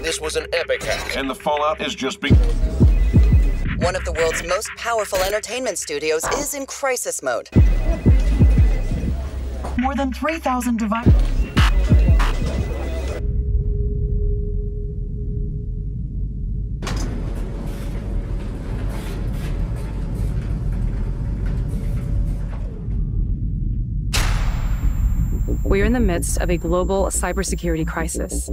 This was an epic hack. And the fallout is just beginning. One of the world's most powerful entertainment studios is in crisis mode. More than 3,000 devices. We are in the midst of a global cybersecurity crisis.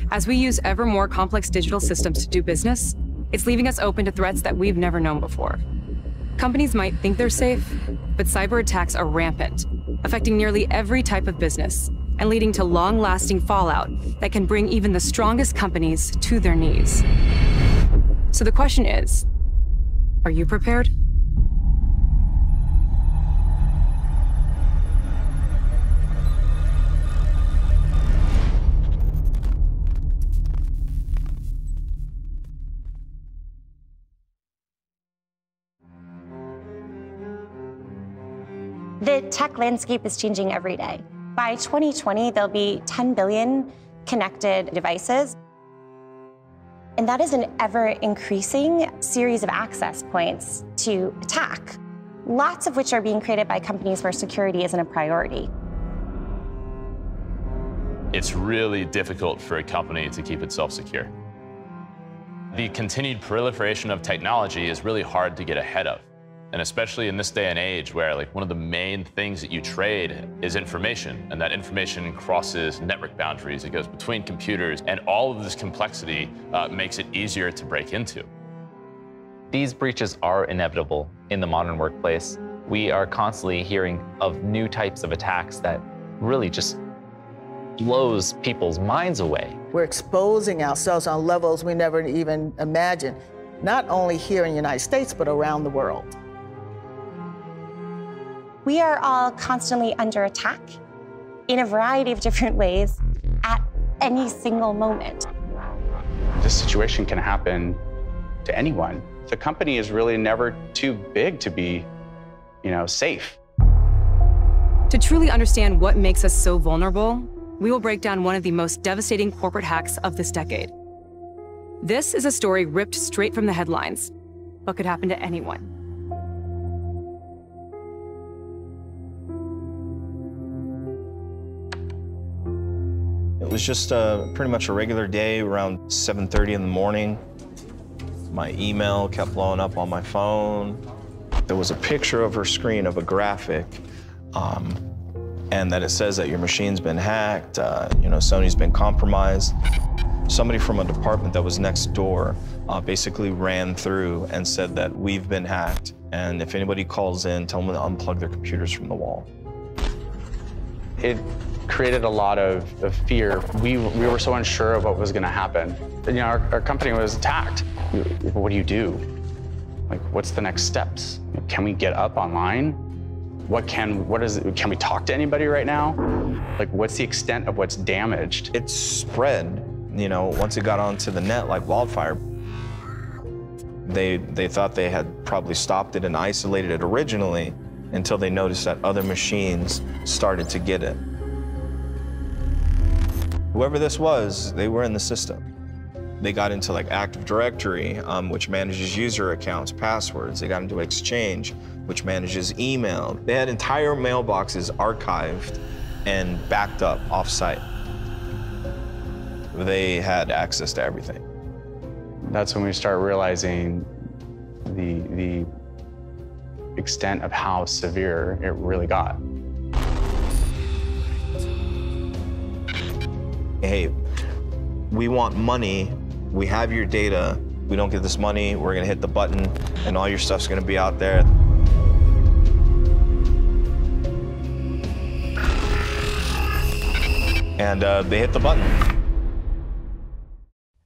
As we use ever more complex digital systems to do business, it's leaving us open to threats that we've never known before. Companies might think they're safe, but cyber attacks are rampant, affecting nearly every type of business and leading to long-lasting fallout that can bring even the strongest companies to their knees. So the question is, are you prepared? The tech landscape is changing every day. By 2020, there'll be 10 billion connected devices. And that is an ever-increasing series of access points to attack, lots of which are being created by companies where security isn't a priority. It's really difficult for a company to keep itself secure. The continued proliferation of technology is really hard to get ahead of. And especially in this day and age where one of the main things that you trade is information, and that information crosses network boundaries, it goes between computers, and all of this complexity makes it easier to break into. These breaches are inevitable in the modern workplace. We are constantly hearing of new types of attacks that really just blows people's minds away. We're exposing ourselves on levels we never even imagined, not only here in the United States, but around the world. We are all constantly under attack in a variety of different ways at any single moment. This situation can happen to anyone. The company is really never too big to be, safe. To truly understand what makes us so vulnerable, we will break down one of the most devastating corporate hacks of this decade. This is a story ripped straight from the headlines, but could happen to anyone. It was just pretty much a regular day around 7:30 in the morning. My email kept blowing up on my phone. There was a picture of her screen of a graphic, and that it says that your machine's been hacked, Sony's been compromised. Somebody from a department that was next door basically ran through and said that we've been hacked, and if anybody calls in, tell them to unplug their computers from the wall. It created a lot of fear. We were so unsure of what was going to happen. Our company was attacked. What do you do? What's the next steps? Can we get up online? Can we talk to anybody right now? What's the extent of what's damaged? It spread, once it got onto the net like wildfire. They thought they had probably stopped it and isolated it originally until they noticed that other machines started to get it. Whoever this was, they were in the system. They got into Active Directory, which manages user accounts, passwords. They got into Exchange, which manages email. They had entire mailboxes archived and backed up off-site. They had access to everything. That's when we start realizing the extent of how severe it really got. Hey, we want money. We have your data. We don't get this money, we're gonna hit the button and all your stuff's gonna be out there. And they hit the button.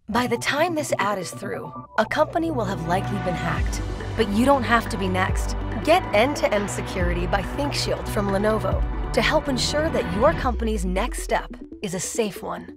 By the time this ad is through, a company will have likely been hacked. But you don't have to be next. Get end-to-end security by ThinkShield from Lenovo to help ensure that your company's next step is a safe one.